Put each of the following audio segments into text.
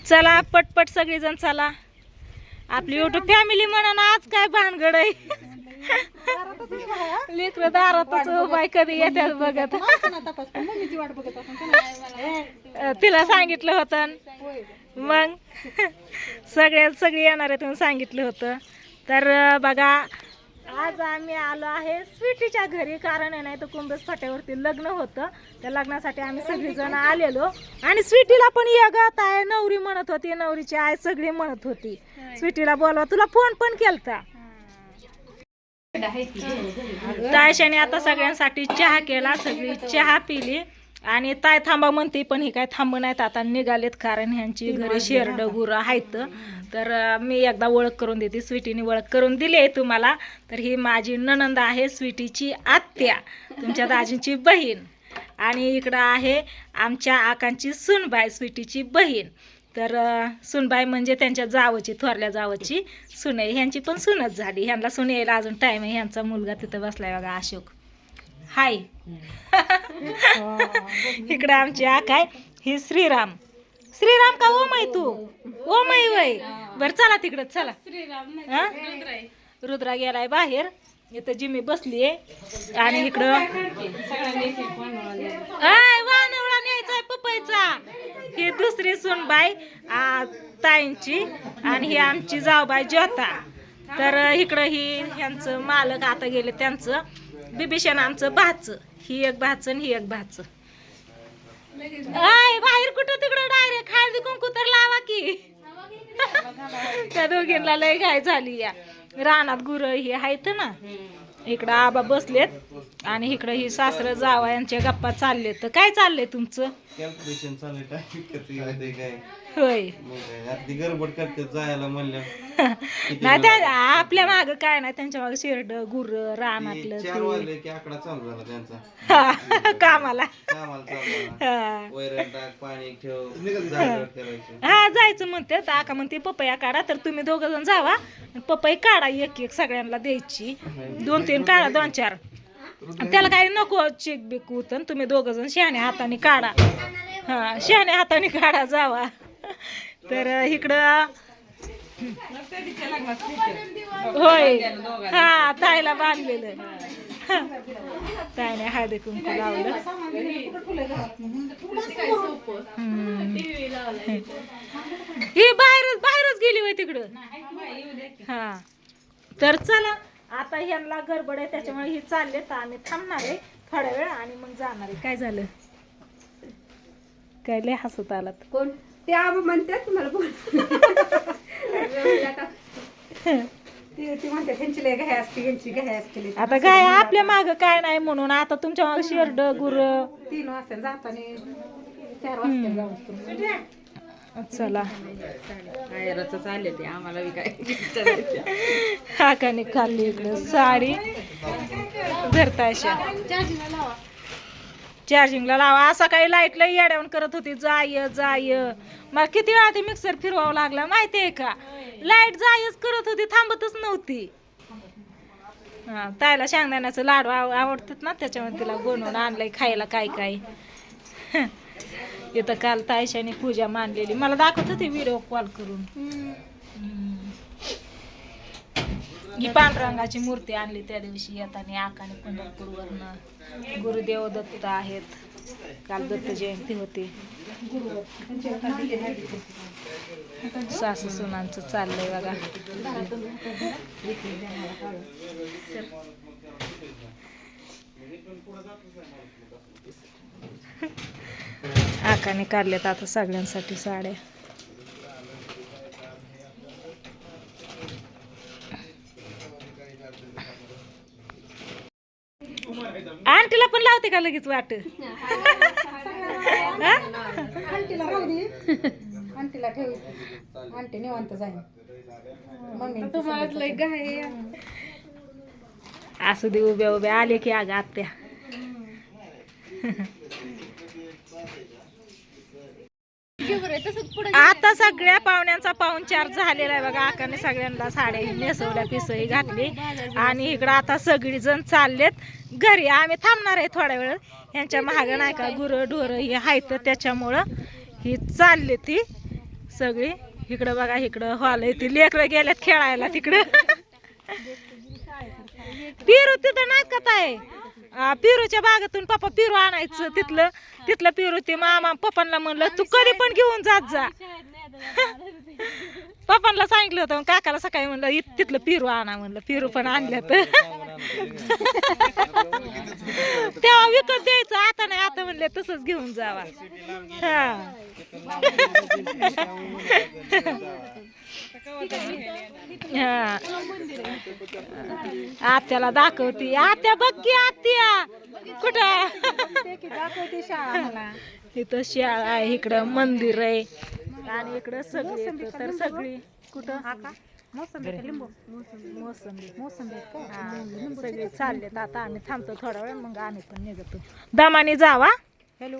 चला पटपट सगळीजण चला. आपली युट्यूब फॅमिली म्हणा ना, आज काय भानगड आहे. लेकरं दारातच बाय कधी येतात बघत. तिला सांगितलं होतं मग सगळी येणार आहे तुम्ही सांगितलं होतं. तर बघा आज आम्ही आलो आहे स्वीटीच्या घरी, कारण आहे नाही तर कुंभस फाट्यावरती लग्न होतं. त्या लग्नासाठी आम्ही सगळीजण आलेलो. आणि स्वीटीला पण येगात आहे नवरी म्हणत होती, नवरीची आई सगळी म्हणत होती स्वीटीला बोलवा. तुला फोन पण केलता. तायशाने आता सगळ्यांसाठी चहा केला, सगळी चहा पिली. आणि ताय थांबा म्हणते पण ही काय थांब नाहीत, आता निघालेत कारण ह्यांची घरी शेरड गुरं आहेत. तर मी एकदा ओळख करून देते. स्वीटीने ओळख करून दिली आहे तुम्हाला. तर ही माझी नणंद आहे, स्वीटीची आत्या, तुमच्या दाजींची बहीण. आणि इकडं आहे आमच्या आकांची सूनबाई, स्वीटीची बहीण. तर सूनबाई म्हणजे त्यांच्या जावची, थोरल्या जावची सून आहे. ह्यांची पण सूनच झाली. ह्यांना सून यायला अजून टाईम आहे. ह्यांचा मुलगा तिथं बसलाय बघा, अशोक. हाय. इकडं आमची आकाय, ही श्रीराम. श्रीराम का ओमय तू? ओमय वय. बर चला तिकडं चला. रुद्रा गेलाय बाहेर. इथं जिमी बसली आहे. आणि इकडं वानवळा न्यायचा पपईचा. ही दुसरी सूनबाई ताईंची. आणि ही आमची जावबाई ज्योता. तर इकडं ही ह्यांचं मालक आता गेले, त्यांचं बिभीषण आमचं भाचं. ही एक भाचं आणि ही एक भाचं. बाहेर कुठं तिकडं डायरेक्ट हळदी कुंकू तर लावा की. त्या दोघींना लय घाय झाली. या रानात गुरं ही आहेत ना. इकडं आबा बसलेत आणि इकडं ही सासरं जावा यांच्या गप्पा चालले. तर काय चाललंय तुमचं? कॅल्क्युलेशन चाललंय. होय. गडबड करते जायला म्हणलं. नाही त्या आपल्या माग काय नाही, त्यांच्या माग शेरड गुर रानातलं 4 वाजले की आकडा चालू झाला त्यांचा कामाला. वैरण टाक, पाणी ठेव, हा जायचं म्हणते. आका म्हणते पपया काढा. तर तुम्ही दोघ जण जावा, पपई काढा एक एक सगळ्यांना द्यायची. 2-3 काढा, 2-4. त्याला काही नको चेक बिक होतं. तुम्ही दोघ जण शहाण्या हाताने काढा. हा शहाण्या हाताने काढा जावा. तर इकडं होय. हा ताईला बांधलेलं. ताईने हळदी कुंकू लावलं. ही बाहेरच गेली होय तिकडं. हा तर चला आता ह्यांना गडबड आहे त्याच्यामुळे ही चालले. तर आम्ही थांबणार आहे थोड्या वेळ आणि मग जाणार आहे. काय झालं? काय लय हसत आलात? कोण ते आबा म्हणतात तुम्हाला बोल. ती म्हणते ह्यांची लय घाई असते, ह्यांची घाई असते. आता काय आपल्या माग काय नाही म्हणून आता तुमच्या माग शेरड गुर 3 वाजता जाताना 4 वाजता जाऊ. चला चालले ते आम्हाला काय हा का नाही खाल्ली इकडं साडी धरतायशा. चार्जिंगला लावा. असा काही लाईट लई येड्यावून करत होती. जाय मग किती वेळा ते मिक्सर फिरवावं लागला माहितीये का. लाईट जायच करत होती, थांबतच नव्हती. हा ताईला शेंगदाण्याचं लाडू आवडतात ना, त्याच्यामध्ये तिला बनवून आणलंय खायला काय काय. इथं काल तायशाने पूजा मांडलेली मला दाखवत होती व्हिडिओ कॉल करून. ही पांढरंगाची मूर्ती आणली त्या दिवशी येताना आकाने पंढरपूरवरनं. गुरुदेव दत्त आहेत. काल दत्त जयंती होती. सासू सुनांचं चाललंय बघा. आकाने काढल्यात आता सगळ्यांसाठी साड्या. आंटीला पण लावते का लगेच वाट? आंटीला राहू दे, आंटीला ठेव. आंटी निवांत जाईल. मम्मी तुम्हाला लय घाई. असू दे, उभ्या उभ्या आले की अगं आत्या. आता सगळ्या पाहुण्यांचा पाहुणचार झालेला आहे बघा. आकाने सगळ्यांना साड्या नेसवल्या, पिसही घातली. आणि इकडं आता सगळी जण चाललेत घरी. आम्ही थांबणार आहे थोड्या वेळ. यांच्या महाग नाही का गुरं ढोरं हे आहेत त्याच्यामुळं ही चालली ती सगळी. इकडं बघा, इकडं हॉल आहे, ती लेकरं गेल्यात खेळायला तिकडं. पिरू तिथं नाटकात आहे. पिरूच्या बागेतून पप्पा पिरू आणायचं, तिथलं पिरू ते मामा पप्पांना म्हणलं तू कधी पण घेऊन जात जा. पप्पांना सांगितलं होतं, काकाला सकाळी म्हणलं तिथलं पिरू आणा म्हणलं. पिरू पण आणल्यात. तेव्हा विकत द्यायचं, आता नाही, आता म्हणले तसंच घेऊन जावा. हा हा. आत्याला दाखवती. आत्या बघ की, आत्या कुठं दाखवते शाळा मला. इथं शाळा आहे, इकडं मंदिर आहे आणि इकडं सगळी तर सगळी कुठं लिंबू मोसंबी मोसंबी हा, सगळे चाललेत. आता आम्ही थांबतो थोडा वेळ, मग आम्ही पण निघतो. दमाने जावा. हॅलो.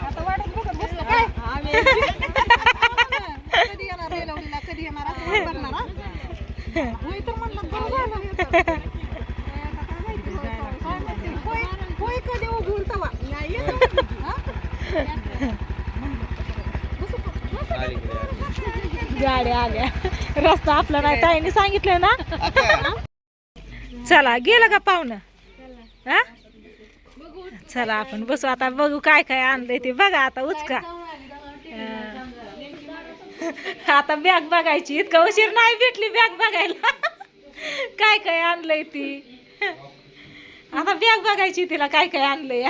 आता वाटत बघत बसलं काय? कधी येणार रेलवलीला, कधी येणार असं वाट बघणार, हा? होय तर म्हणलं बरं झालं हे तर. काय माहिती, होय होय कधी उघडून तवा नाही येत, हा? गाड्या आल्या, रस्ता आपला नाही, ताईने सांगितलं ना. चला गेलं का पाहुणं? हा चला आपण बसू आता, बघू काय काय आणलंय ते. बघा आता उचका. आता बॅग बघायची, इतका उशीर नाही भेटली बॅग बघायला. काय काय आणलंय ती, आता बॅग बघायची तिला काय काय आणलंय.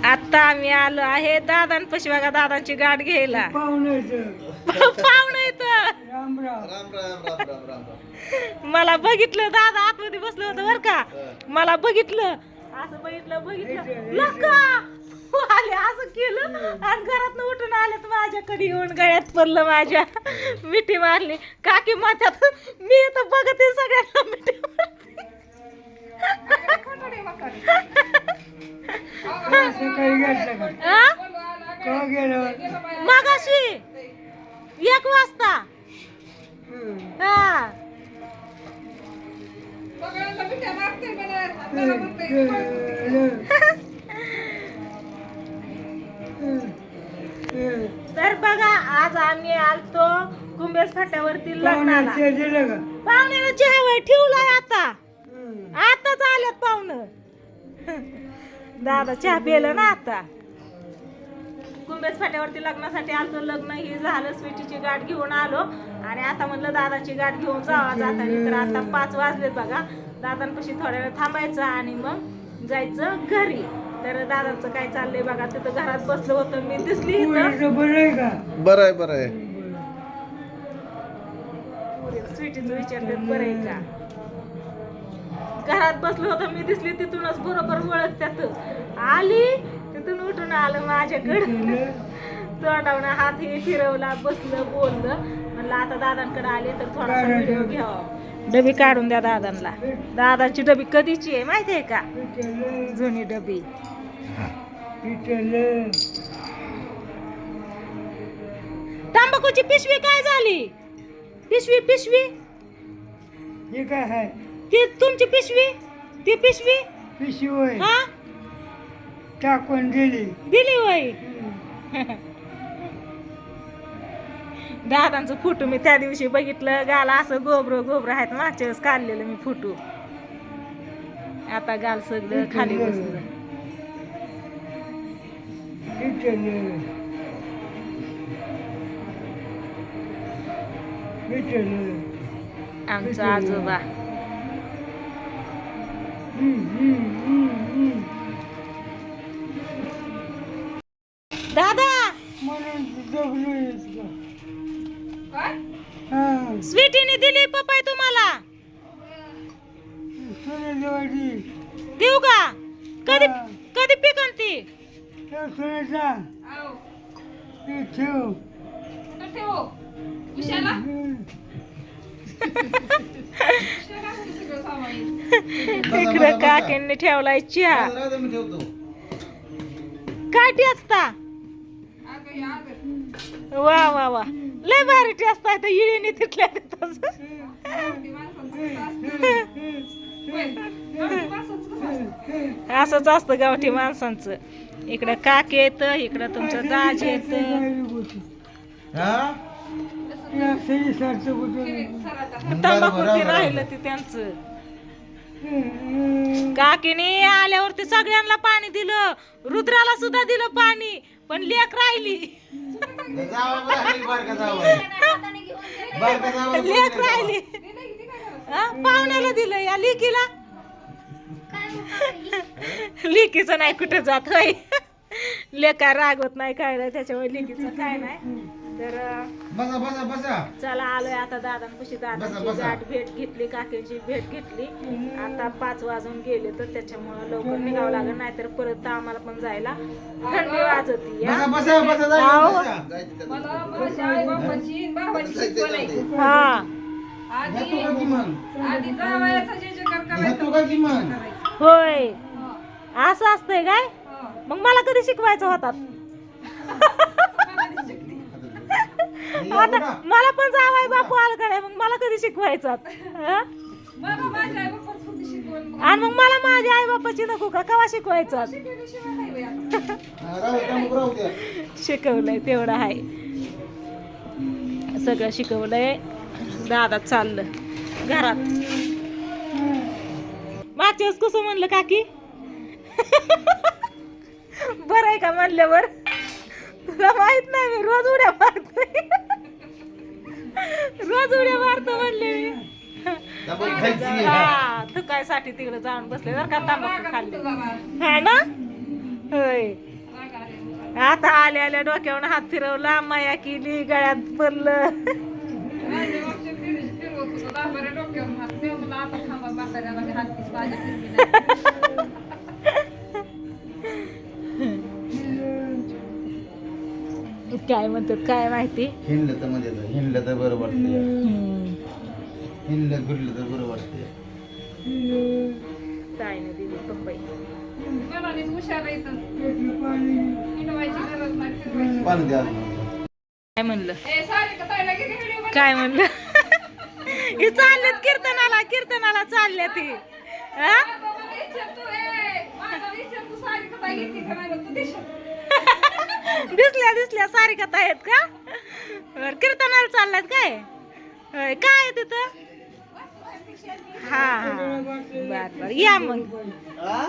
आता आम्ही आलो आहे दादांपाशी. बघा दादांची गाठ घ्यायला. पाहुणं इथं. मला बघितलं, दादा आतमध्ये बसलं होतं बर का. मला बघितलं, असं बघितलं लका आले, असं केलं आणि घरात उठून आल्यात, माझ्याकडे येऊन गळ्यात पडलं, माझ्या मिठी मारली. काकी माथ्यात मी इथं बघते सगळ्यांना मिठी मगाशी 1 वाजता. हा तर बघा, आज आम्ही आलतो कुंभेस फाट्यावरती लग्नाला. पाहुण्याला चहा ठेवलाय, आताच आल्यात पाहुणं. दादा चहा पिलं ना आता. कुंभेस फाट्यावरती लग्नासाठी आलतो. लग्न ही झालं, स्वीटीची गाठ घेऊन आलो आणि आता म्हणलं दादाची गाठ घेऊन जावा जाताना. तर आता 5 वाजलेत बघा. दादांपाशी थोड्या वेळ थांबायचं आणि मग जायचं घरी. तर दादांचं काय चाललंय बघा. तिथं घरात बसलं होतं, मी दिसली इथं. बरं आहे. स्वीटीचं विचारतात बरं आहे का. घरात बसलं होतं, मी दिसली तिथूनच बरोबर ओळखत्यात. आली तिथून उठून आलं माझ्याकडे. तोंडावून हात हे फिरवला, बसलं, बोललं. म्हणलं आता दादांकडे आले तर थोडासा व्हिडिओ घ्यावा. डबी काढून द्या दादांना. दादाची डबी कधीची आहे माहिती आहे का, जुनी डबी. तंबाखूची पिशवी काय झाली? पिशवी हे काय आहे? ती तुमची पिशवी, पिशवी हा टाकून दिली होय. दादांचं फोटो मी त्या दिवशी बघितलं. गाला असं गोबर आहेत, मागच्या वेळेस काढलेलं मी फोटो. आता गाल सगळं खाली बसलं. आमचा आजोबा. दादा स्वीटीने दिली पप्पा तुम्हाला. देऊ का? कधी पिकन ती? इकडं काकींनी ठेवलाय चहा. काय टेस्टा? वा लय भारी टेस्ट आहे. तर इळीने तिथल्या तिथंच. असंच असतं गावठी माणसांचं. इकडं काक येत, इकडं तुमचं दाज येत. हा तंबाखू राहिलं ते त्यांचं. काकीने आल्यावरती सगळ्यांना पाणी दिलं, रुद्राला सुद्धा दिलं पाणी, पण लेक राहिली. लेक राहिली. पाहुण्याला दिलं, या लेकीला. लेकीचं नाही कुठं जात होय. लेका रागवत नाही काय नाही, त्याच्यामुळे लेकीचं काय नाही. तर बसा बसा बसा. चला आलोय आता दादांपाशी. दादांची गाठ भेट घेतली, काकींची भेट घेतली. आता 5 वाजून गेले, तर त्याच्यामुळं लवकर निघावं लागेल, नाहीतर परत आम्हाला पण जायला थंडी वाजती. बसा बसा बसा जायचं, आहो. बसा. मला माझ्या आई बापाची भावाची शिकवण आहे. हा घेतो का की मग? आधी जावयाचा जे जे कर घेतो का की मग? होय, असं असतंय काय? मग मला कधी शिकवायचं होतात? आता मला पण जावाय बापू आलं का नाही, मग मला कधी शिकवायचं? मला माझ्या आई बापाची होती शिकवण. आणि मग मला माझ्या आई बापाची नको का? कवा शिकवायचं? शिकवल्याशिवाय नाही बाई आता. राहू द्या, मग राहू द्या. शिकवलंय तेवढं आहे, सगळं शिकवलंय. दादा चाललं घरात. मागच्या वेळेस कसं म्हणलं काकी? बरं आहे का म्हणल्यावर? तुला माहित नाही, मी रोज उड्या मारतोय. रोज उड्या मारतो म्हणले मी. डबल खायची आहे. हा, थुकायसाठी तिकडे जाऊन बसले जर का तांबाखू खाल्ली. हा ना, होय. आता आल्या आल्या डोक्यावर हात फिरवला, माया केली, गळ्यात पडलं. माझ्या मागच्या पिढीची फिरवत होतो, 10 डोक्यावर हात. मी म्हणलं आता थांबा, म्हाताऱ्याला मी हात पीस माझ्या फिरवी नाही. काय म्हणतात काय माहिती. हिंडलं तर म्हणजे हिंडलं तर बरं वाटतंय. हिंडलं फिरलं तर बरं वाटतंय. ताईने दिली पपई. मनानेच हुशार आहे इथं. हिंडवायची गरज नाही, फिरवायची. पाणी द्या. काय म्हणलं? ए, सारिका ताईला किती व्हिडिओ बनव. काय म्हणलं? हे चाललेत कीर्तनाला, कीर्तनाला चालल्या ती. हा? मला विचार तू, मला विचार तू सारिका ताई येते का नाही, तू दिसत. दिसल्या दिसल्या सारिकात आहेत का? बरं, कीर्तनाला चालल्यात काय? होय, काय आहे तिथं? हा हा, बर बर, या मग. हा?